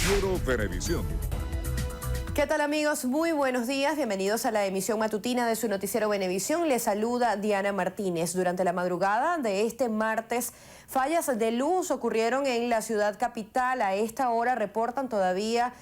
Noticiero Venevisión. ¿Qué tal, amigos? Muy buenos días. Bienvenidos a la emisión matutina de su noticiero Venevisión. Les saluda Diana Martínez. Durante la madrugada de este martes, fallas de luz ocurrieron en la ciudad capital. A esta hora reportan todavía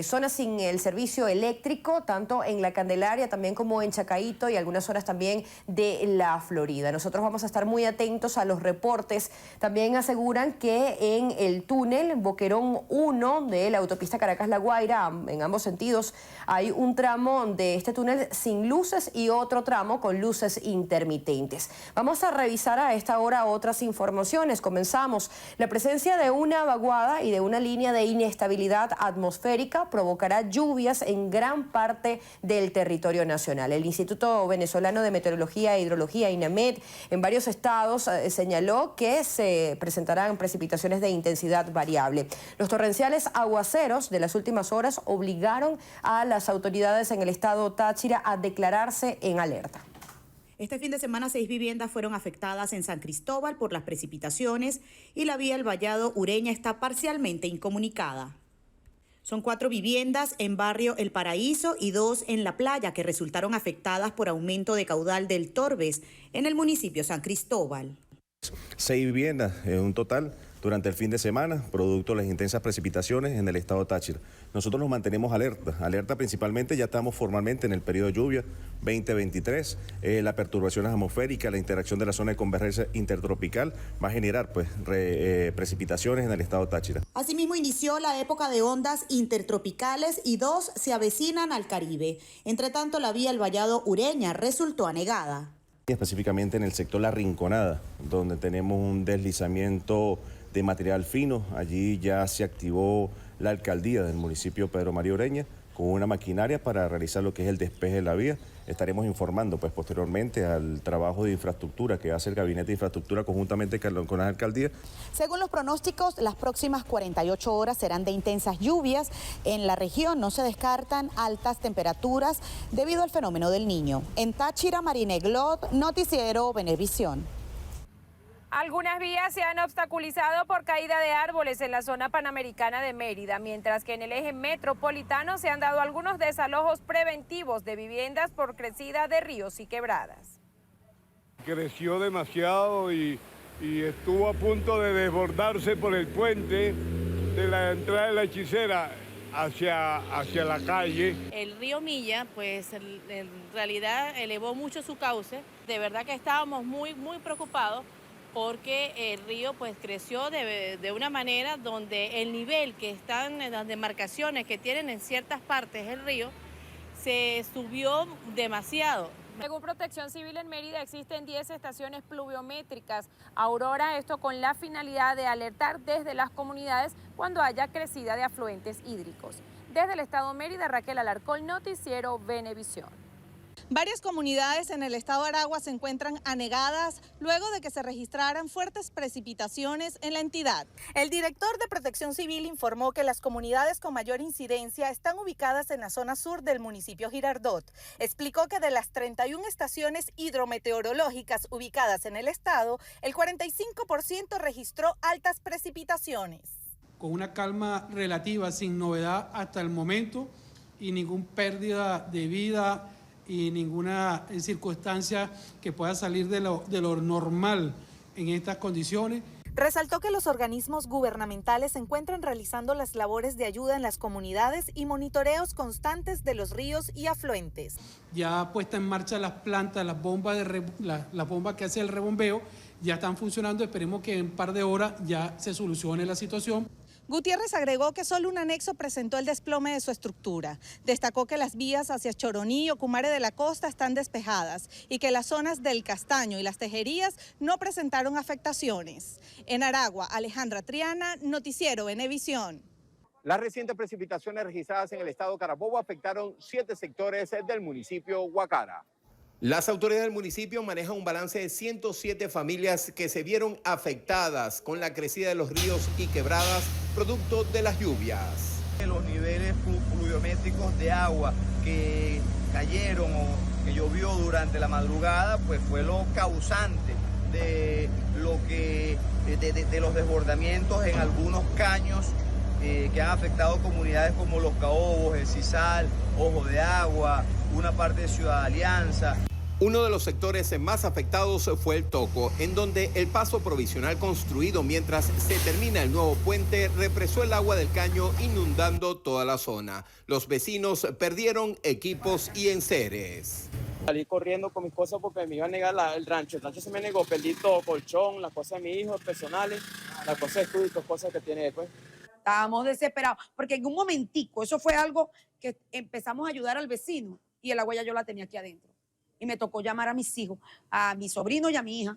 zonas sin el servicio eléctrico, tanto en La Candelaria también como en Chacaíto y algunas zonas también de La Florida. Nosotros vamos a estar muy atentos a los reportes. También aseguran que en el túnel Boquerón 1 de la autopista Caracas-La Guaira, en ambos sentidos, hay un tramo de este túnel sin luces y otro tramo con luces intermitentes. Vamos a revisar a esta hora otras informaciones. Comenzamos. La presencia de una vaguada y de una línea de inestabilidad atmosférica provocará lluvias en gran parte del territorio nacional. El Instituto Venezolano de Meteorología e Hidrología, INAMED, en varios estados señaló que se presentarán precipitaciones de intensidad variable. Los torrenciales aguaceros de las últimas horas obligaron a las autoridades en el estado Táchira a declararse en alerta. Este fin de semana 6 viviendas fueron afectadas en San Cristóbal por las precipitaciones y la vía El Vallado Ureña está parcialmente incomunicada. Son 4 viviendas en barrio El Paraíso y 2 en La Playa que resultaron afectadas por aumento de caudal del Torbes en el municipio San Cristóbal. 6 viviendas en un total durante el fin de semana, producto de las intensas precipitaciones en el estado Táchira. Nosotros nos mantenemos alerta principalmente, ya estamos formalmente en el periodo de lluvia 2023, la perturbación atmosférica, la interacción de la zona de convergencia intertropical va a generar precipitaciones en el estado Táchira. Asimismo inició la época de ondas intertropicales y 2 se avecinan al Caribe. Entre tanto, la vía El Vallado Ureña resultó anegada. Específicamente en el sector La Rinconada, donde tenemos un deslizamiento de material fino. Allí ya se activó la alcaldía del municipio Pedro María Ureña con una maquinaria para realizar lo que es el despeje de la vía. Estaremos informando posteriormente al trabajo de infraestructura que hace el Gabinete de Infraestructura conjuntamente con las alcaldías. Según los pronósticos, las próximas 48 horas serán de intensas lluvias. En la región no se descartan altas temperaturas debido al fenómeno del Niño. En Táchira, Marina Glot, Noticiero Venevisión. Algunas vías se han obstaculizado por caída de árboles en la zona panamericana de Mérida, mientras que en el eje metropolitano se han dado algunos desalojos preventivos de viviendas por crecida de ríos y quebradas. Creció demasiado y estuvo a punto de desbordarse por el puente de la entrada de la Hechicera hacia la calle. El río Milla, pues en realidad elevó mucho su cauce. De verdad que estábamos muy preocupados, porque el río pues creció de una manera donde el nivel que están en las demarcaciones que tienen en ciertas partes el río se subió demasiado. Según Protección Civil en Mérida existen 10 estaciones pluviométricas. Aurora, esto con la finalidad de alertar desde las comunidades cuando haya crecida de afluentes hídricos. Desde el estado Mérida, Raquel Alarcón, Noticiero Venevisión. Varias comunidades en el estado de Aragua se encuentran anegadas luego de que se registraran fuertes precipitaciones en la entidad. El director de Protección Civil informó que las comunidades con mayor incidencia están ubicadas en la zona sur del municipio Girardot. Explicó que de las 31 estaciones hidrometeorológicas ubicadas en el estado, el 45% registró altas precipitaciones. Con una calma relativa, sin novedad hasta el momento y ninguna pérdida de vida y ninguna circunstancia que pueda salir de lo normal en estas condiciones. Resaltó que los organismos gubernamentales se encuentran realizando las labores de ayuda en las comunidades y monitoreos constantes de los ríos y afluentes. Ya puesta en marcha las plantas, las bombas que hace el rebombeo, ya están funcionando. Esperemos que en un par de horas ya se solucione la situación. Gutiérrez agregó que solo un anexo presentó el desplome de su estructura. Destacó que las vías hacia Choroní y Ocumare de la Costa están despejadas y que las zonas del Castaño y las Tejerías no presentaron afectaciones. En Aragua, Alejandra Triana, Noticiero Venevisión. Las recientes precipitaciones registradas en el estado Carabobo afectaron 7 sectores del municipio Guacara. Las autoridades del municipio manejan un balance de 107 familias que se vieron afectadas con la crecida de los ríos y quebradas producto de las lluvias. Los niveles pluviométricos de agua que cayeron o que llovió durante la madrugada, pues fue lo causante de los desbordamientos en algunos caños que han afectado comunidades como Los Caobos, El Cisal, Ojo de Agua, una parte de Ciudad Alianza. Uno de los sectores más afectados fue el Toco, en donde el paso provisional construido mientras se termina el nuevo puente represó el agua del caño inundando toda la zona. Los vecinos perdieron equipos y enseres. Salí corriendo con mis cosas porque me iba a negar el rancho. El rancho se me negó, perdí todo, colchón, las cosas de mi hijo personales, las cosas de estudio y todas cosas que tiene después. Estábamos desesperados, porque en un momentico, eso fue algo que empezamos a ayudar al vecino y el agua ya yo la tenía aquí adentro. Y me tocó llamar a mis hijos, a mi sobrino y a mi hija.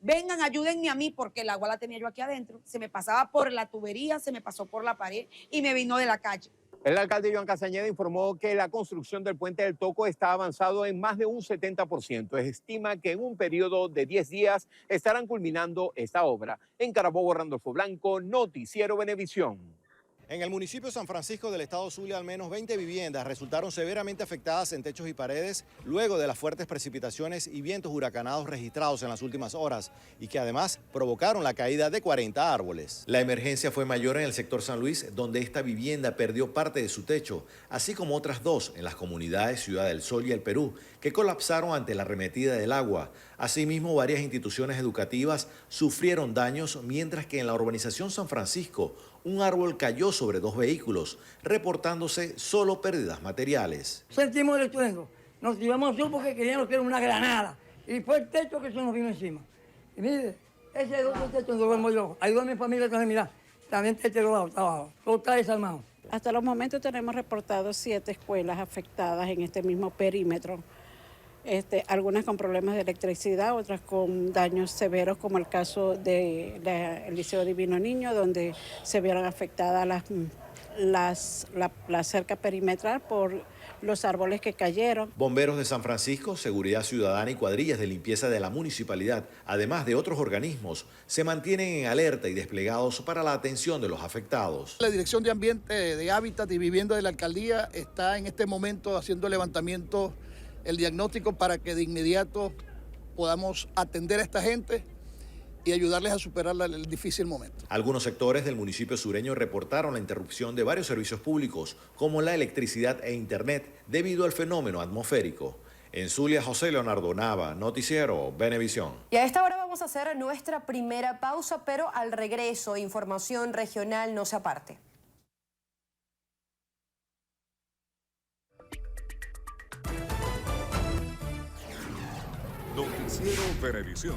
Vengan, ayúdenme a mí porque el agua la tenía yo aquí adentro. Se me pasaba por la tubería, se me pasó por la pared y me vino de la calle. El alcalde Joan Castañeda informó que la construcción del puente del Toco está avanzado en más de un 70%. Estima que en un periodo de 10 días estarán culminando esta obra. En Carabobo, Randolfo Blanco, Noticiero Venevisión. En el municipio de San Francisco del estado Zulia, al menos 20 viviendas resultaron severamente afectadas en techos y paredes luego de las fuertes precipitaciones y vientos huracanados registrados en las últimas horas y que además provocaron la caída de 40 árboles. La emergencia fue mayor en el sector San Luis, donde esta vivienda perdió parte de su techo, así como otras dos en las comunidades Ciudad del Sol y El Perú, que colapsaron ante la arremetida del agua. Asimismo, varias instituciones educativas sufrieron daños, mientras que en la urbanización San Francisco, un árbol cayó sobre dos vehículos, reportándose solo pérdidas materiales. Sentimos el estruendo, nos llevamos yo porque queríamos que era una granada y fue el techo que se nos vino encima. Y mire, ese es otro techo donde duermo yo. Ahí duerme mi familia también, mira, también techo de lado, está abajo, todo está desarmado. Hasta los momentos tenemos reportados 7 escuelas afectadas en este mismo perímetro. Algunas con problemas de electricidad, otras con daños severos, como el caso del Liceo Divino Niño, donde se vieron afectadas la cerca perimetral por los árboles que cayeron. Bomberos de San Francisco, Seguridad Ciudadana y cuadrillas de limpieza de la municipalidad, además de otros organismos, se mantienen en alerta y desplegados para la atención de los afectados. La Dirección de Ambiente, de Hábitat y Vivienda de la Alcaldía está en este momento haciendo levantamiento, el diagnóstico para que de inmediato podamos atender a esta gente y ayudarles a superar el difícil momento. Algunos sectores del municipio sureño reportaron la interrupción de varios servicios públicos, como la electricidad e internet, debido al fenómeno atmosférico. En Zulia, José Leonardo Nava, Noticiero Venevisión. Y a esta hora vamos a hacer nuestra primera pausa, pero al regreso, información regional, no se aparte. Noticiero Venevisión.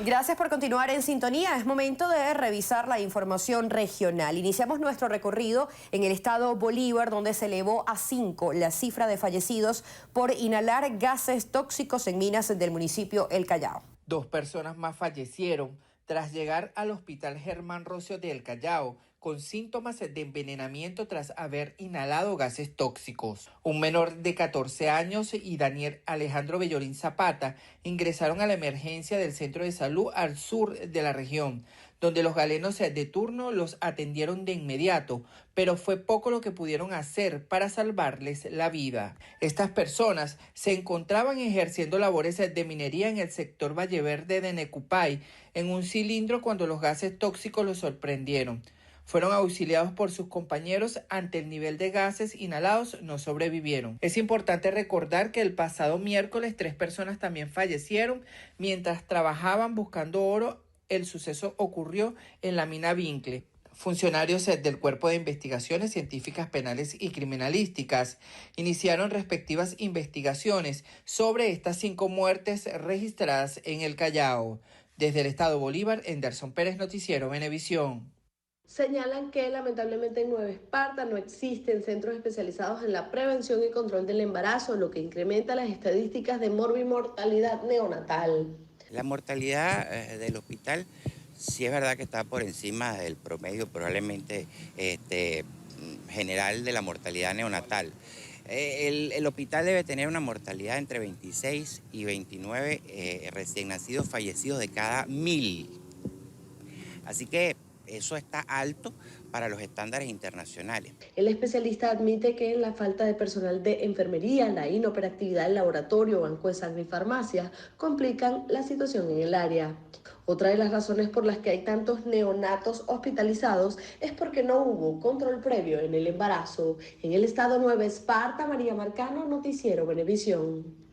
Gracias por continuar en sintonía. Es momento de revisar la información regional. Iniciamos nuestro recorrido en el estado Bolívar, donde se elevó a 5 la cifra de fallecidos por inhalar gases tóxicos en minas del municipio El Callao. 2 personas más fallecieron tras llegar al hospital Germán Rocio de El Callao con síntomas de envenenamiento tras haber inhalado gases tóxicos. Un menor de 14 años y Daniel Alejandro Bellorín Zapata ingresaron a la emergencia del centro de salud al sur de la región, donde los galenos de turno los atendieron de inmediato, pero fue poco lo que pudieron hacer para salvarles la vida. Estas personas se encontraban ejerciendo labores de minería en el sector Valleverde de Necupay, en un cilindro cuando los gases tóxicos los sorprendieron. Fueron auxiliados por sus compañeros. Ante el nivel de gases inhalados, no sobrevivieron. Es importante recordar que el pasado miércoles 3 personas también fallecieron mientras trabajaban buscando oro. El suceso ocurrió en la mina Vincle. Funcionarios del Cuerpo de Investigaciones Científicas Penales y Criminalísticas iniciaron respectivas investigaciones sobre estas 5 muertes registradas en el Callao. Desde el estado Bolívar, Enderson Pérez, Noticiero Venevisión. Señalan que lamentablemente en Nueva Esparta no existen centros especializados en la prevención y control del embarazo, lo que incrementa las estadísticas de morbimortalidad neonatal. La mortalidad del hospital sí es verdad que está por encima del promedio probablemente general de la mortalidad neonatal. El hospital debe tener una mortalidad entre 26 y 29 recién nacidos fallecidos de cada 1000. Así que eso está alto para los estándares internacionales. El especialista admite que la falta de personal de enfermería, la inoperatividad del laboratorio, banco de sangre y farmacia complican la situación en el área. Otra de las razones por las que hay tantos neonatos hospitalizados es porque no hubo control previo en el embarazo. En el estado Nueva Esparta, María Marcano, Noticiero Venevisión.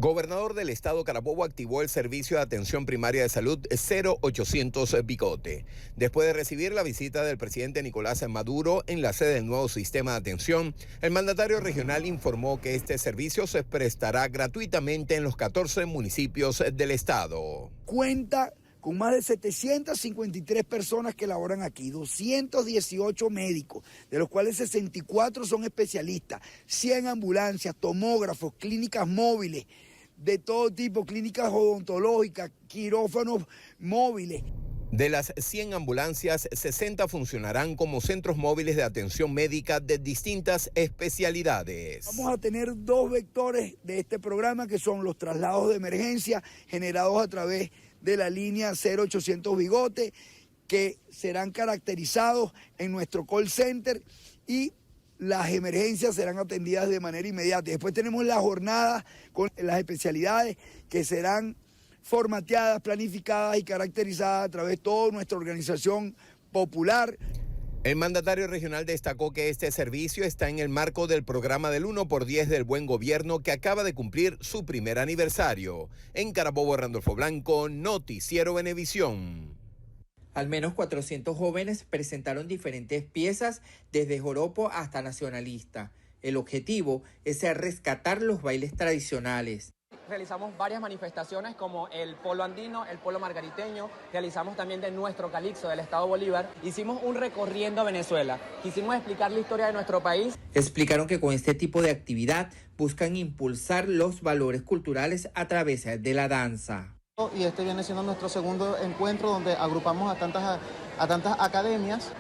Gobernador del estado Carabobo activó el servicio de atención primaria de salud 0800 Bigote. Después de recibir la visita del presidente Nicolás Maduro en la sede del nuevo sistema de atención, el mandatario regional informó que este servicio se prestará gratuitamente en los 14 municipios del estado. Cuenta con más de 753 personas que laboran aquí, 218 médicos, de los cuales 64 son especialistas, 100 ambulancias, tomógrafos, clínicas móviles, de todo tipo, clínicas odontológicas, quirófanos móviles. De las 100 ambulancias, 60 funcionarán como centros móviles de atención médica de distintas especialidades. Vamos a tener 2 vectores de este programa, que son los traslados de emergencia generados a través de la línea 0800 Bigote, que serán caracterizados en nuestro call center, y las emergencias serán atendidas de manera inmediata. Después tenemos la jornada con las especialidades que serán formateadas, planificadas y caracterizadas a través de toda nuestra organización popular. El mandatario regional destacó que este servicio está en el marco del programa del 1x10 del Buen Gobierno, que acaba de cumplir su primer aniversario. En Carabobo, Randolfo Blanco, Noticiero Venevisión. Al menos 400 jóvenes presentaron diferentes piezas desde joropo hasta nacionalista. El objetivo es rescatar los bailes tradicionales. Realizamos varias manifestaciones como el polo andino, el polo margariteño, realizamos también de nuestro calixto del estado Bolívar. Hicimos un recorriendo Venezuela, quisimos explicar la historia de nuestro país. Explicaron que con este tipo de actividad buscan impulsar los valores culturales a través de la danza. Y este viene siendo nuestro segundo encuentro donde agrupamos a tantas academias.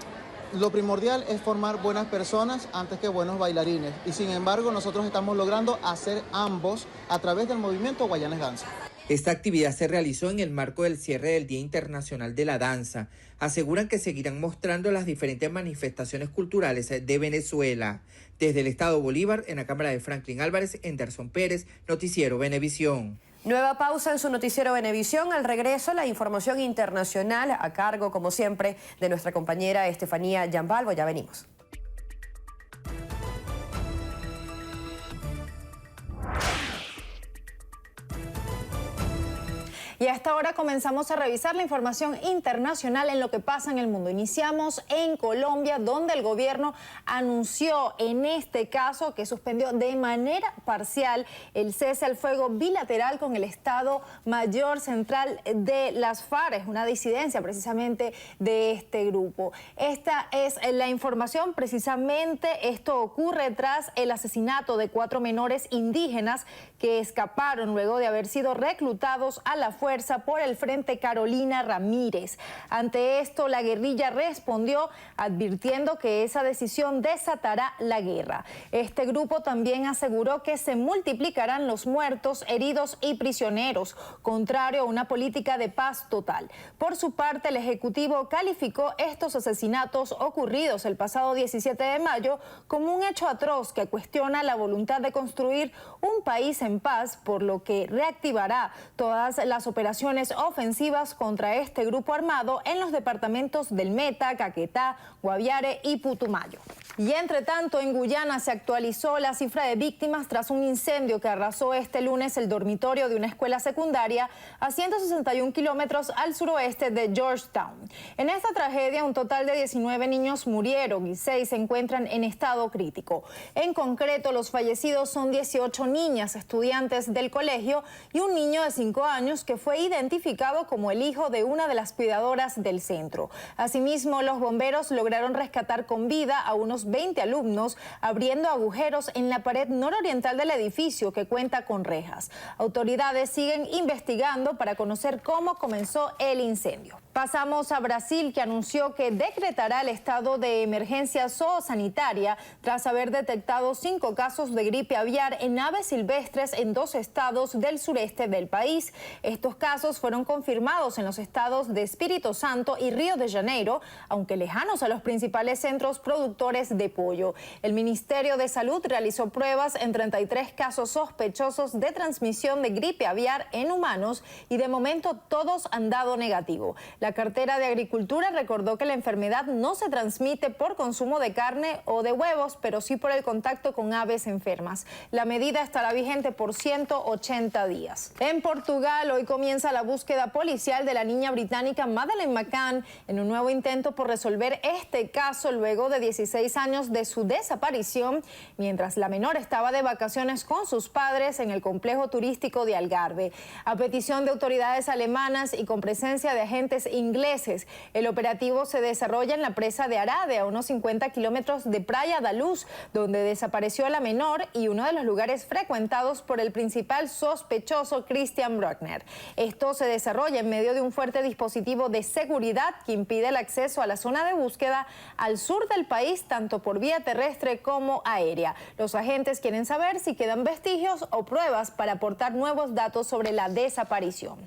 Lo primordial es formar buenas personas antes que buenos bailarines. Y sin embargo, nosotros estamos logrando hacer ambos a través del movimiento Guayanes Danza. Esta actividad se realizó en el marco del cierre del Día Internacional de la Danza. Aseguran que seguirán mostrando las diferentes manifestaciones culturales de Venezuela. Desde el estado Bolívar, en la Cámara de Franklin Álvarez, Anderson Pérez, Noticiero Venevisión. Nueva pausa en su Noticiero Venevisión. Al regreso, la información internacional a cargo, como siempre, de nuestra compañera Estefanía Yambalvo. Ya venimos. Y a esta hora comenzamos a revisar la información internacional en lo que pasa en el mundo. Iniciamos en Colombia, donde el gobierno anunció en este caso que suspendió de manera parcial el cese al fuego bilateral con el Estado Mayor Central de las FARC, una disidencia precisamente de este grupo. Esta es la información. Precisamente esto ocurre tras el asesinato de 4 menores indígenas que escaparon luego de haber sido reclutados a la fuerza por el Frente Carolina Ramírez. Ante esto, la guerrilla respondió advirtiendo que esa decisión desatará la guerra. Este grupo también aseguró que se multiplicarán los muertos, heridos y prisioneros, contrario a una política de paz total. Por su parte, el Ejecutivo calificó estos asesinatos ocurridos el pasado 17 de mayo como un hecho atroz que cuestiona la voluntad de construir un país en paz, por lo que reactivará todas las operaciones ofensivas contra este grupo armado en los departamentos del Meta, Caquetá, Guaviare y Putumayo. Y entre tanto, en Guyana se actualizó la cifra de víctimas tras un incendio que arrasó este lunes el dormitorio de una escuela secundaria a 161 kilómetros al suroeste de Georgetown. En esta tragedia, un total de 19 niños murieron y 6 se encuentran en estado crítico. En concreto, los fallecidos son 18 niñas, estudiantes del colegio, y un niño de 5 años que fue identificado como el hijo de una de las cuidadoras del centro. Asimismo, los bomberos lograron rescatar con vida a unos 20 alumnos abriendo agujeros en la pared nororiental del edificio que cuenta con rejas. Autoridades siguen investigando para conocer cómo comenzó el incendio. Pasamos a Brasil, que anunció que decretará el estado de emergencia zoosanitaria tras haber detectado 5 casos de gripe aviar en aves silvestres en 2 estados del sureste del país. Estos casos fueron confirmados en los estados de Espíritu Santo y Río de Janeiro, aunque lejanos a los principales centros productores de pollo. El Ministerio de Salud realizó pruebas en 33 casos sospechosos de transmisión de gripe aviar en humanos y de momento todos han dado negativo. La cartera de Agricultura recordó que la enfermedad no se transmite por consumo de carne o de huevos, pero sí por el contacto con aves enfermas. La medida estará vigente por 180 días. En Portugal, hoy comienza la búsqueda policial de la niña británica Madeleine McCann en un nuevo intento por resolver este caso luego de 16 años de su desaparición, mientras la menor estaba de vacaciones con sus padres en el complejo turístico de Algarve. A petición de autoridades alemanas y con presencia de agentes ingleses, el operativo se desarrolla en la presa de Arade, a unos 50 kilómetros de Praia da Luz, donde desapareció la menor y uno de los lugares frecuentados por el principal sospechoso, Christian Bruckner. Esto se desarrolla en medio de un fuerte dispositivo de seguridad que impide el acceso a la zona de búsqueda al sur del país, tanto por vía terrestre como aérea. Los agentes quieren saber si quedan vestigios o pruebas para aportar nuevos datos sobre la desaparición.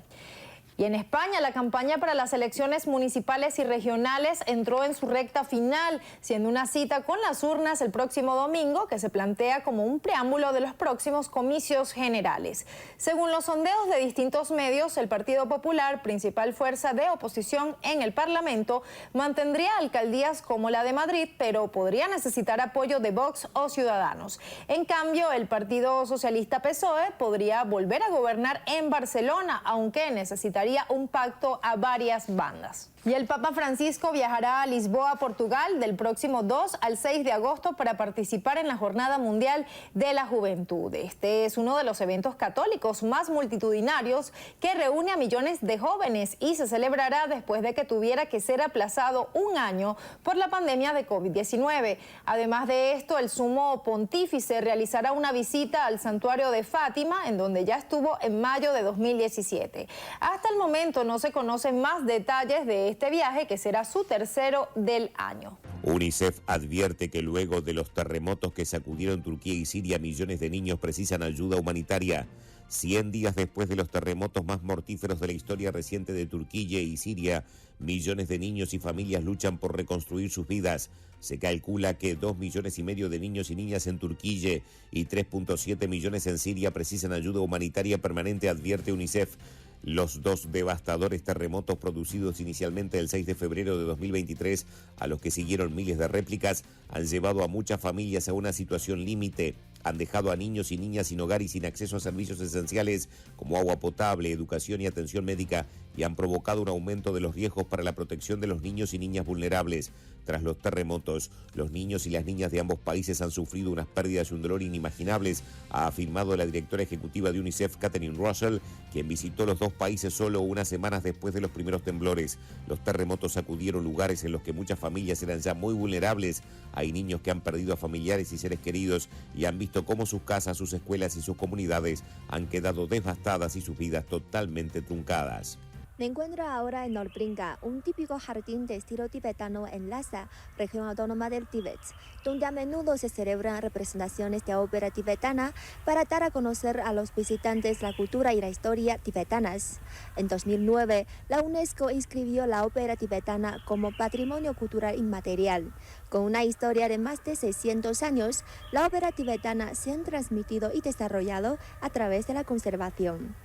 Y en España, la campaña para las elecciones municipales y regionales entró en su recta final, siendo una cita con las urnas el próximo domingo, que se plantea como un preámbulo de los próximos comicios generales. Según los sondeos de distintos medios, el Partido Popular, principal fuerza de oposición en el Parlamento, mantendría alcaldías como la de Madrid, pero podría necesitar apoyo de Vox o Ciudadanos. En cambio, el Partido Socialista PSOE podría volver a gobernar en Barcelona, aunque necesitaría un pacto a varias bandas. Y el Papa Francisco viajará a Lisboa, Portugal, del próximo 2 al 6 de agosto para participar en la Jornada Mundial de la Juventud. Este es uno de los eventos católicos más multitudinarios que reúne a millones de jóvenes y se celebrará después de que tuviera que ser aplazado un año por la pandemia de COVID-19. Además de esto, el sumo pontífice realizará una visita al santuario de Fátima, en donde ya estuvo en mayo de 2017. Hasta el momento no se conocen más detalles de este viaje, que será su tercero del año. UNICEF advierte que luego de los terremotos que sacudieron Turquía y Siria, millones de niños precisan ayuda humanitaria. 100 días después de los terremotos más mortíferos de la historia reciente de Turquía y Siria, millones de niños y familias luchan por reconstruir sus vidas. Se calcula que 2,5 millones de niños y niñas en Turquía y 3,7 millones en Siria precisan ayuda humanitaria permanente, advierte UNICEF. Los 2 devastadores terremotos producidos inicialmente el 6 de febrero de 2023, a los que siguieron miles de réplicas, han llevado a muchas familias a una situación límite. Han dejado a niños y niñas sin hogar y sin acceso a servicios esenciales como agua potable, educación y atención médica, y han provocado un aumento de los riesgos para la protección de los niños y niñas vulnerables. Tras los terremotos, los niños y las niñas de ambos países han sufrido unas pérdidas y un dolor inimaginables, ha afirmado la directora ejecutiva de UNICEF, Catherine Russell, quien visitó los 2 países solo unas semanas después de los primeros temblores. Los terremotos sacudieron lugares en los que muchas familias eran ya muy vulnerables. Hay niños que han perdido a familiares y seres queridos y han visto cómo sus casas, sus escuelas y sus comunidades han quedado devastadas y sus vidas totalmente truncadas. Me encuentro ahora en Norpringa, un típico jardín de estilo tibetano en Lhasa, región autónoma del Tíbet, donde a menudo se celebran representaciones de ópera tibetana para dar a conocer a los visitantes la cultura y la historia tibetanas. En 2009, la UNESCO inscribió la ópera tibetana como Patrimonio Cultural Inmaterial. Con una historia de más de 600 años, la ópera tibetana se ha transmitido y desarrollado a través de la conservación.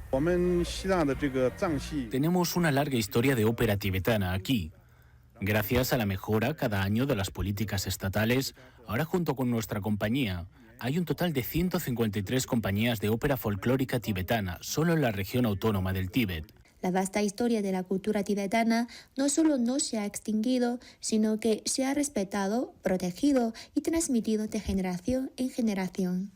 Tenemos una larga historia de ópera tibetana aquí. Gracias a la mejora cada año de las políticas estatales, ahora junto con nuestra compañía, hay un total de 153 compañías de ópera folclórica tibetana solo en la región autónoma del Tíbet. La vasta historia de la cultura tibetana no solo no se ha extinguido, sino que se ha respetado, protegido y transmitido de generación en generación.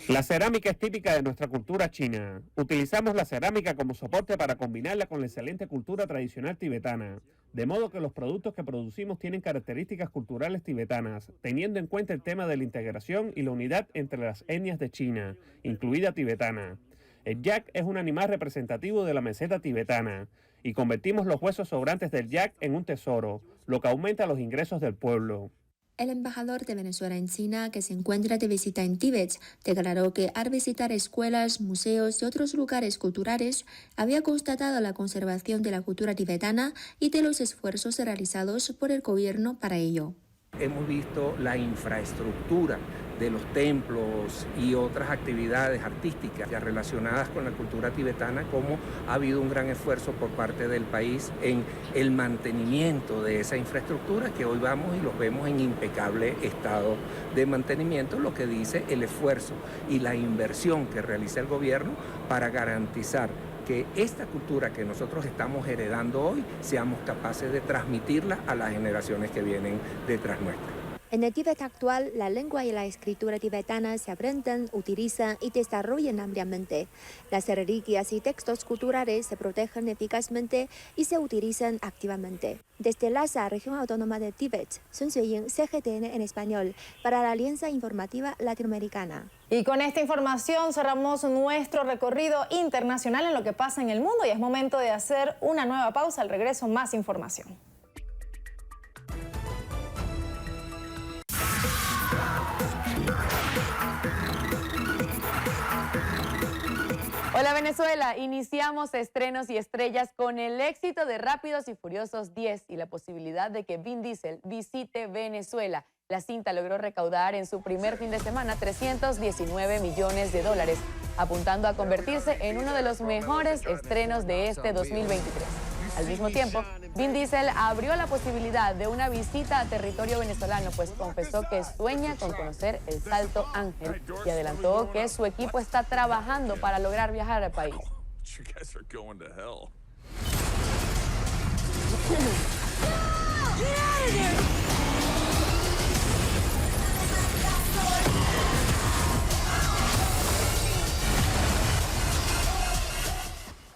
La cerámica es típica de nuestra cultura china. Utilizamos la cerámica como soporte para combinarla con la excelente cultura tradicional tibetana, de modo que los productos que producimos tienen características culturales tibetanas, teniendo en cuenta el tema de la integración y la unidad entre las etnias de China, incluida tibetana. El yak es un animal representativo de la meseta tibetana y convertimos los huesos sobrantes del yak en un tesoro, lo que aumenta los ingresos del pueblo. El embajador de Venezuela en China, que se encuentra de visita en Tíbet, declaró que al visitar escuelas, museos y otros lugares culturales, había constatado la conservación de la cultura tibetana y de los esfuerzos realizados por el gobierno para ello. Hemos visto la infraestructura de los templos y otras actividades artísticas ya relacionadas con la cultura tibetana, como ha habido un gran esfuerzo por parte del país en el mantenimiento de esa infraestructura, que hoy vamos y los vemos en impecable estado de mantenimiento, lo que dice el esfuerzo y la inversión que realiza el gobierno para garantizar que esta cultura que nosotros estamos heredando hoy, seamos capaces de transmitirla a las generaciones que vienen detrás nuestra. En el Tíbet actual, la lengua y la escritura tibetana se aprenden, utilizan y desarrollan ampliamente. Las reliquias y textos culturales se protegen eficazmente y se utilizan activamente. Desde Lhasa, región autónoma de Tíbet, Sun Suiyin, CGTN en español, para la Alianza Informativa Latinoamericana. Y con esta información cerramos nuestro recorrido internacional en lo que pasa en el mundo y es momento de hacer una nueva pausa. Al regreso, más información. Hola Venezuela, iniciamos estrenos y estrellas con el éxito de Rápidos y Furiosos 10 y la posibilidad de que Vin Diesel visite Venezuela. La cinta logró recaudar en su primer fin de semana $319 millones, apuntando a convertirse en uno de los mejores estrenos de este 2023. Al mismo tiempo, Vin Diesel abrió la posibilidad de una visita a territorio venezolano, pues confesó que sueña con conocer el Salto Ángel y adelantó que su equipo está trabajando para lograr viajar al país.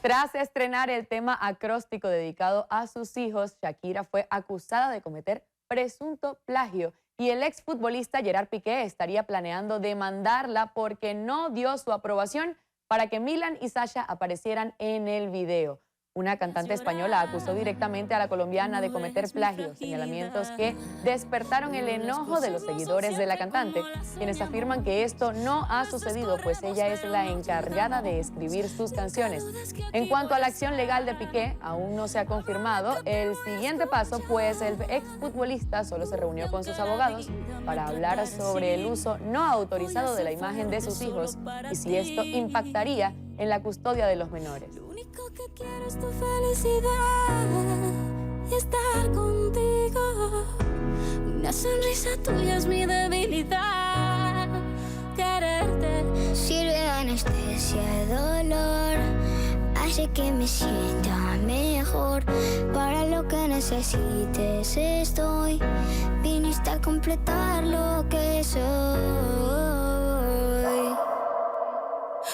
Tras estrenar el tema acróstico dedicado a sus hijos, Shakira fue acusada de cometer presunto plagio y el exfutbolista Gerard Piqué estaría planeando demandarla porque no dio su aprobación para que Milan y Sasha aparecieran en el video. Una cantante española acusó directamente a la colombiana de cometer plagio, señalamientos que despertaron el enojo de los seguidores de la cantante, quienes afirman que esto no ha sucedido, pues ella es la encargada de escribir sus canciones. En cuanto a la acción legal de Piqué, aún no se ha confirmado el siguiente paso, pues el exfutbolista solo se reunió con sus abogados para hablar sobre el uso no autorizado de la imagen de sus hijos y si esto impactaría en la custodia de los menores. Que quiero es tu felicidad y estar contigo. Una sonrisa tuya es mi debilidad. Quererte sirve de anestesia de dolor, hace que me sienta mejor. Para lo que necesites estoy. Viniste a completar lo que soy.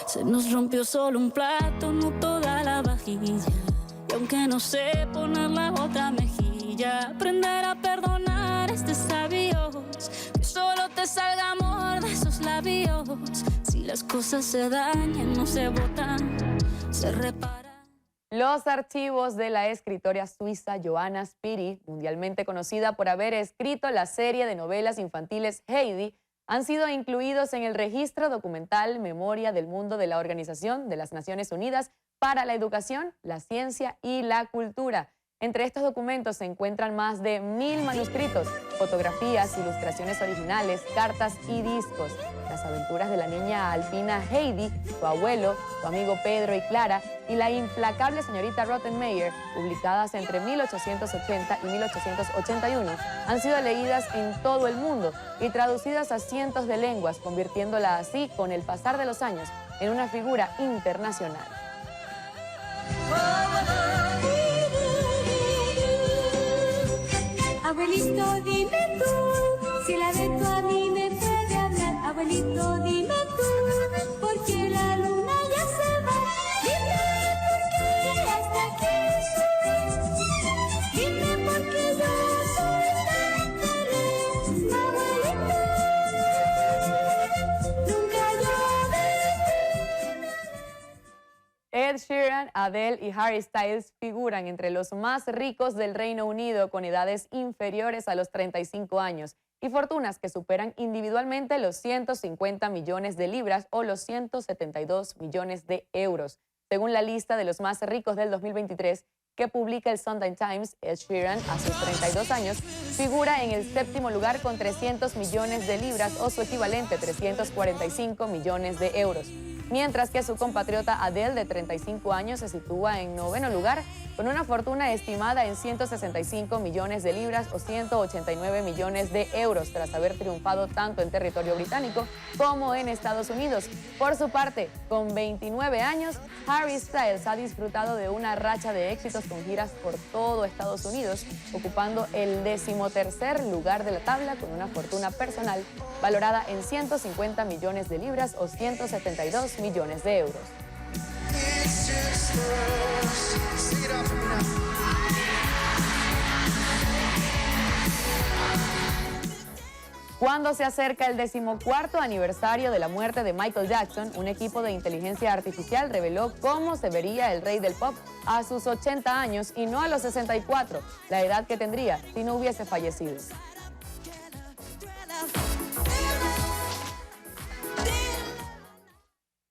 Se nos rompió solo un plato, no toda la vajilla. Y aunque no sé poner la otra mejilla, aprender a perdonar es de sabios. Que solo te salga amor de esos labios. Si las cosas se dañan, no se botan, se reparan. Los archivos de la escritora suiza Johanna Spiri, mundialmente conocida por haber escrito la serie de novelas infantiles Heidi, han sido incluidos en el registro documental Memoria del Mundo de la Organización de las Naciones Unidas para la Educación, la Ciencia y la Cultura. Entre estos documentos se encuentran más de 1000 manuscritos, fotografías, ilustraciones originales, cartas y discos. Las aventuras de la niña alpina Heidi, su abuelo, su amigo Pedro y Clara y la implacable señorita Rottenmeier, publicadas entre 1880 y 1881, han sido leídas en todo el mundo y traducidas a cientos de lenguas, convirtiéndola así, con el pasar de los años, en una figura internacional. Abuelito, dime tú, si la de tu a mí me puede hablar. Abuelito, dime tú. Ed Sheeran, Adele y Harry Styles figuran entre los más ricos del Reino Unido con edades inferiores a los 35 años y fortunas que superan individualmente los 150 millones de libras o los 172 millones de euros. Según la lista de los más ricos del 2023 que publica el Sunday Times, Ed Sheeran, a sus 32 años, figura en el séptimo lugar con 300 millones de libras o su equivalente, 345 millones de euros. Mientras que su compatriota Adele, de 35 años, se sitúa en noveno lugar con una fortuna estimada en 165 millones de libras o 189 millones de euros tras haber triunfado tanto en territorio británico como en Estados Unidos. Por su parte, con 29 años, Harry Styles ha disfrutado de una racha de éxitos con giras por todo Estados Unidos, ocupando el 13º lugar de la tabla con una fortuna personal valorada en 150 millones de libras o 172 millones de euros. Cuando se acerca el 14º aniversario de la muerte de Michael Jackson, un equipo de inteligencia artificial reveló cómo se vería el rey del pop a sus 80 años y no a los 64, la edad que tendría si no hubiese fallecido.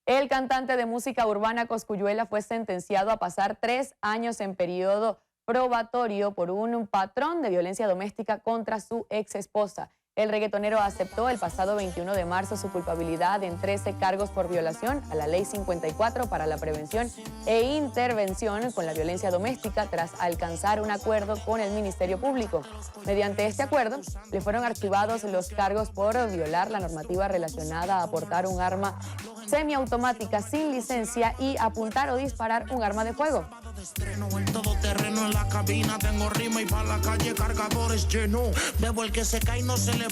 El cantante de música urbana Cosculluela fue sentenciado a pasar 3 años en periodo probatorio por un patrón de violencia doméstica contra su ex esposa. El reggaetonero aceptó el pasado 21 de marzo su culpabilidad en 13 cargos por violación a la Ley 54 para la prevención e intervención con la violencia doméstica tras alcanzar un acuerdo con el Ministerio Público. Mediante este acuerdo, le fueron archivados los cargos por violar la normativa relacionada a portar un arma semiautomática sin licencia y apuntar o disparar un arma de fuego. En todo terreno en la cabina tengo rima y para la calle cargadores lleno. Bebo el que se cae y no se levanta.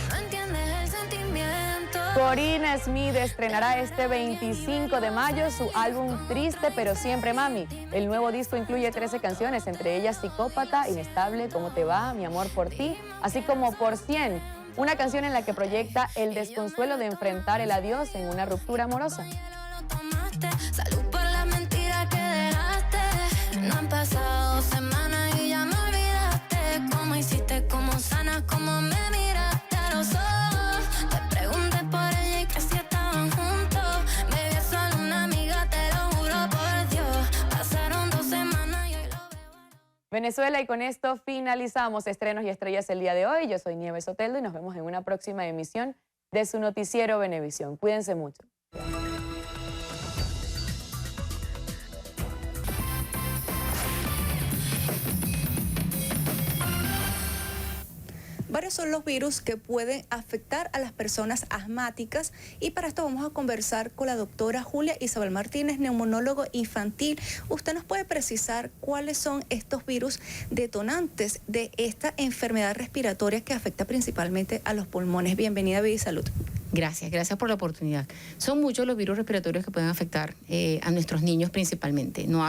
No entiendes el sentimiento. Corinna Smith estrenará este 25 de mayo su álbum Triste pero siempre mami. El nuevo disco incluye 13 canciones, entre ellas Psicópata, Inestable, Cómo te va, Mi amor por ti, así como Por 100, una canción en la que proyecta el desconsuelo de enfrentar el adiós en una ruptura amorosa. Salud por la mentira que dejaste. No han pasado semanas y ya me olvidaste. Cómo hiciste, cómo sanas, cómo me miraste a los ojos. Te pregunté por ella y que si estaban juntos. Me vi solo una amiga, te lo juro por Dios. Pasaron 2 semanas y hoy lo veo. Venezuela, y con esto finalizamos Estrenos y Estrellas el día de hoy. Yo soy Nieves Soteldo y nos vemos en una próxima emisión de su noticiero Venevisión. Cuídense mucho. Varios son los virus que pueden afectar a las personas asmáticas y para esto vamos a conversar con la doctora Julia Isabel Martínez, neumonólogo infantil. ¿Usted nos puede precisar cuáles son estos virus detonantes de esta enfermedad respiratoria que afecta principalmente a los pulmones? Bienvenida a Vida y Salud. Gracias por la oportunidad. Son muchos los virus respiratorios que pueden afectar a nuestros niños principalmente. No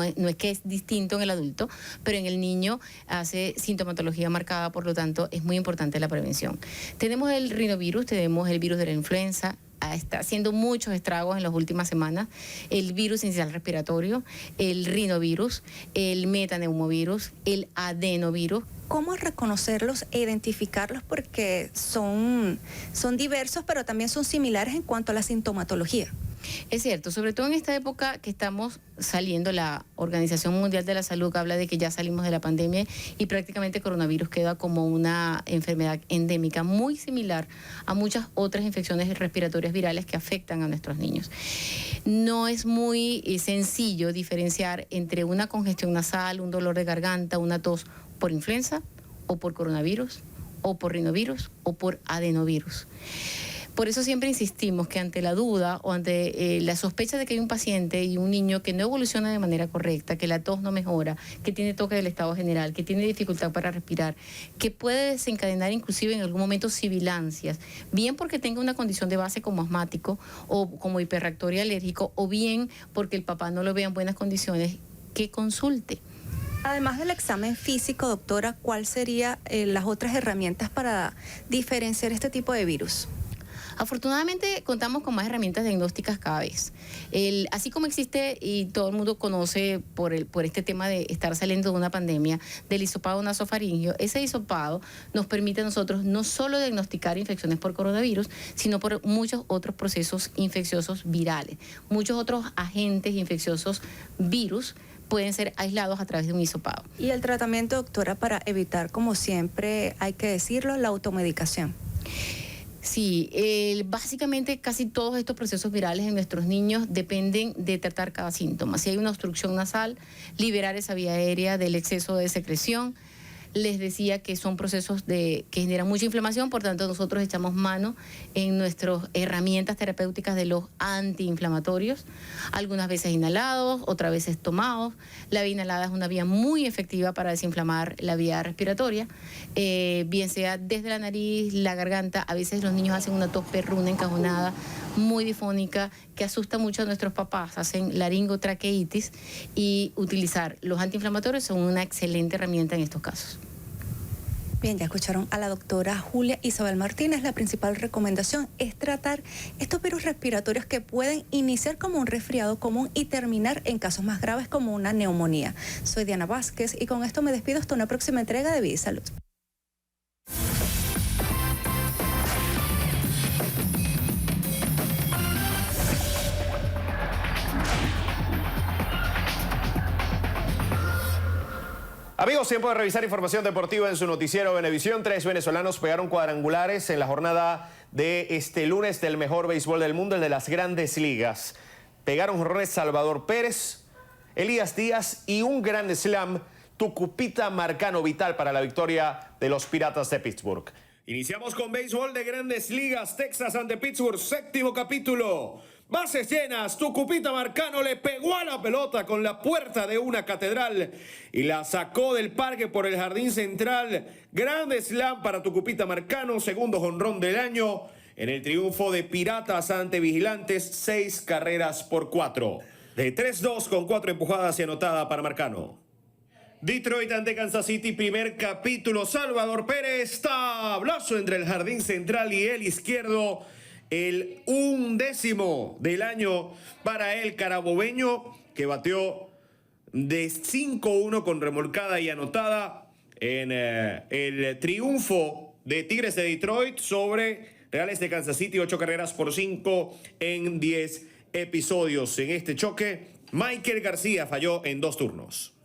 es que es distinto en el adulto, pero en el niño hace sintomatología marcada, por lo tanto es muy importante la prevención. Tenemos el rinovirus, tenemos el virus de la influenza, está haciendo muchos estragos en las últimas semanas, el virus incisional respiratorio, el rinovirus, el metaneumovirus, el adenovirus. ¿Cómo reconocerlos e identificarlos? Porque son diversos, pero también son similares en cuanto a la sintomatología. Es cierto, sobre todo en esta época que estamos saliendo, la Organización Mundial de la Salud habla de que ya salimos de la pandemia y prácticamente coronavirus queda como una enfermedad endémica muy similar a muchas otras infecciones respiratorias virales que afectan a nuestros niños. No es muy sencillo diferenciar entre una congestión nasal, un dolor de garganta, una tos por influenza o por coronavirus o por rinovirus o por adenovirus. Por eso siempre insistimos que ante la duda o ante la sospecha de que hay un paciente y un niño que no evoluciona de manera correcta, que la tos no mejora, que tiene toque del estado general, que tiene dificultad para respirar, que puede desencadenar inclusive en algún momento sibilancias, bien porque tenga una condición de base como asmático o como hiperreactorio alérgico, o bien porque el papá no lo vea en buenas condiciones, que consulte. Además del examen físico, doctora, ¿cuáles serían las otras herramientas para diferenciar este tipo de virus? Afortunadamente contamos con más herramientas diagnósticas cada vez. Así como existe, y todo el mundo conoce por este tema de estar saliendo de una pandemia, del hisopado nasofaringio, ese hisopado nos permite a nosotros no solo diagnosticar infecciones por coronavirus, sino por muchos otros procesos infecciosos virales, muchos otros agentes infecciosos virus pueden ser aislados a través de un hisopado. Y el tratamiento, doctora, para evitar, como siempre hay que decirlo, la automedicación. Sí, básicamente casi todos estos procesos virales en nuestros niños dependen de tratar cada síntoma. Si hay una obstrucción nasal, liberar esa vía aérea del exceso de secreción. Les decía que son procesos que generan mucha inflamación, por tanto nosotros echamos mano en nuestras herramientas terapéuticas de los antiinflamatorios, algunas veces inhalados, otras veces tomados. La vía inhalada es una vía muy efectiva para desinflamar la vía respiratoria, bien sea desde la nariz, la garganta. A veces los niños hacen una tos perruna encajonada, muy difónica, que asusta mucho a nuestros papás, hacen laringotraqueitis, y utilizar los antiinflamatorios son una excelente herramienta en estos casos. Bien, ya escucharon a la doctora Julia Isabel Martínez. La principal recomendación es tratar estos virus respiratorios que pueden iniciar como un resfriado común y terminar en casos más graves como una neumonía. Soy Diana Vázquez y con esto me despido hasta una próxima entrega de Vida y Salud. Amigos, tiempo de revisar información deportiva en su noticiero Venevisión. 3 venezolanos pegaron cuadrangulares en la jornada de este lunes del mejor béisbol del mundo, el de las grandes ligas. Pegaron jonrones Salvador Pérez, Elías Díaz y un gran slam, Tucupita Marcano, vital para la victoria de los Piratas de Pittsburgh. Iniciamos con béisbol de grandes ligas. Texas ante Pittsburgh, 7º capítulo. Bases llenas, Tucupita Marcano le pegó a la pelota con la puerta de una catedral y la sacó del parque por el jardín central. Grande slam para Tucupita Marcano, segundo jonrón del año en el triunfo de Piratas ante Vigilantes, 6 carreras por 4. De 3-2 con 4 empujadas y anotada para Marcano. Detroit ante Kansas City, primer capítulo. Salvador Pérez, tablazo entre el jardín central y el izquierdo. El 11º del año para el carabobeño, que bateó de 5-1 con remolcada y anotada en el triunfo de Tigres de Detroit sobre Reales de Kansas City, 8 carreras por 5 en 10 episodios. En este choque, Michael García falló en 2 turnos.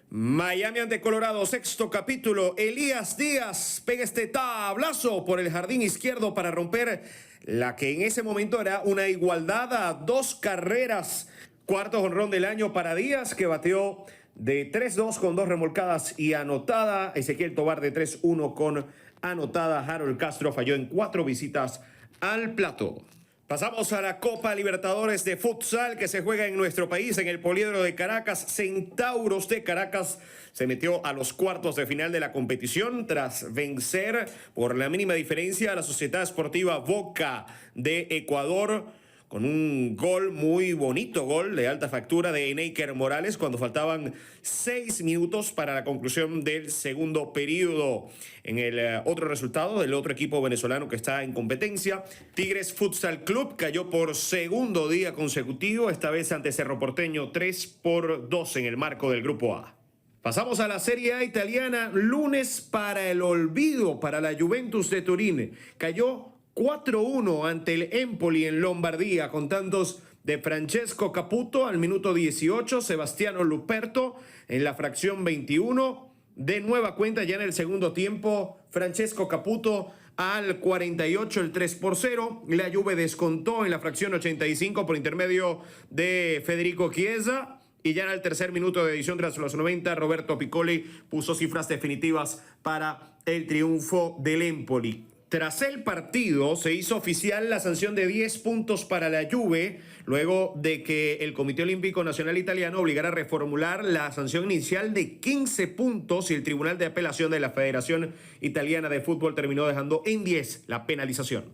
Miami ante Colorado, 6º capítulo. Elías Díaz pega este tablazo por el jardín izquierdo para romper la que en ese momento era una igualdad a 2 carreras. 4º jonrón del año para Díaz, que bateó de 3-2 con 2 remolcadas y anotada. Ezequiel Tobar de 3-1 con anotada. Harold Castro falló en 4 visitas al plato. Pasamos a la Copa Libertadores de Futsal que se juega en nuestro país, en el Poliedro de Caracas. Centauros de Caracas se metió a los cuartos de final de la competición tras vencer por la mínima diferencia a la Sociedad Esportiva Boca de Ecuador, con un gol muy bonito, gol de alta factura de Eneiker Morales cuando faltaban 6 minutos para la conclusión del segundo periodo. En el otro resultado del otro equipo venezolano que está en competencia, Tigres Futsal Club cayó por segundo día consecutivo, esta vez ante Cerro Porteño, 3-2 en el marco del Grupo A. Pasamos a la Serie A italiana, lunes para el olvido para la Juventus de Turín. Cayó 4-1 ante el Empoli en Lombardía, con tantos de Francesco Caputo al minuto 18, Sebastiano Luperto en la fracción 21. De nueva cuenta ya en el segundo tiempo, Francesco Caputo al 48, el 3-0. La Juve descontó en la fracción 85 por intermedio de Federico Chiesa. Y ya en el tercer minuto de edición tras los 90, Roberto Piccoli puso cifras definitivas para el triunfo del Empoli. Tras el partido se hizo oficial la sanción de 10 puntos para la Juve, luego de que el Comité Olímpico Nacional Italiano obligara a reformular la sanción inicial de 15 puntos y el Tribunal de Apelación de la Federación Italiana de Fútbol terminó dejando en 10 la penalización.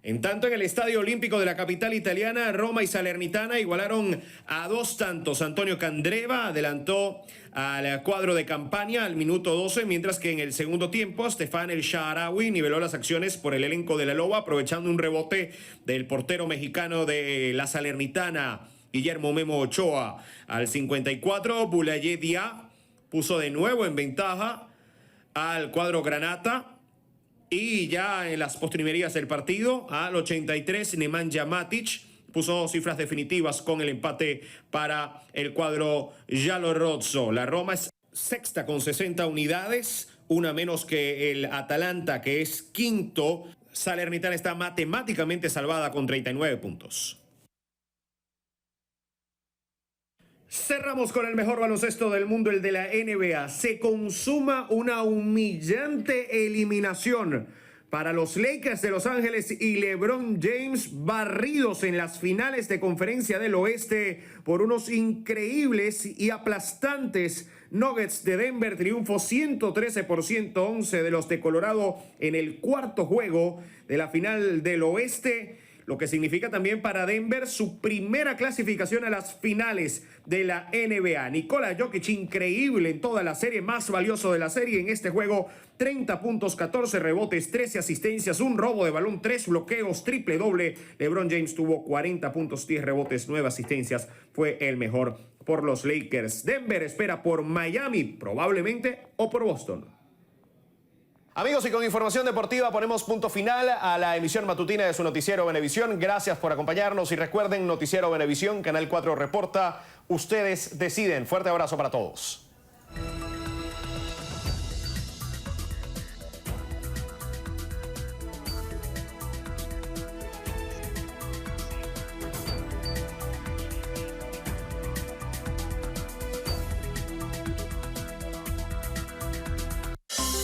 En tanto, en el Estadio Olímpico de la capital italiana, Roma y Salernitana igualaron a 2 tantos. Antonio Candreva adelantó al cuadro de Campania al minuto 12, mientras que en el segundo tiempo, Stefan El Shaarawy niveló las acciones por el elenco de la Loba, aprovechando un rebote del portero mexicano de la Salernitana, Guillermo Memo Ochoa. Al 54, Boulaye Dia puso de nuevo en ventaja al cuadro granata. Y ya en las postrimerías del partido, al 83, Nemanja Matic puso cifras definitivas con el empate para el cuadro giallorosso. La Roma es sexta con 60 unidades, una menos que el Atalanta, que es quinto. Salernitana está matemáticamente salvada con 39 puntos. Cerramos con el mejor baloncesto del mundo, el de la NBA. Se consuma una humillante eliminación para los Lakers de Los Ángeles y LeBron James, barridos en las finales de Conferencia del Oeste por unos increíbles y aplastantes Nuggets de Denver. Triunfo 113-111 de los de Colorado en el cuarto juego de la final del Oeste, lo que significa también para Denver su primera clasificación a las finales de la NBA. Nikola Jokic, increíble en toda la serie, más valioso de la serie en este juego, 30 puntos, 14 rebotes, 13 asistencias, un robo de balón, 3 bloqueos, triple doble. LeBron James tuvo 40 puntos, 10 rebotes, 9 asistencias, fue el mejor por los Lakers. Denver espera por Miami, probablemente, o por Boston. Amigos, y con información deportiva ponemos punto final a la emisión matutina de su noticiero Venevisión. Gracias por acompañarnos y recuerden, Noticiero Venevisión, Canal 4 reporta, ustedes deciden. Fuerte abrazo para todos.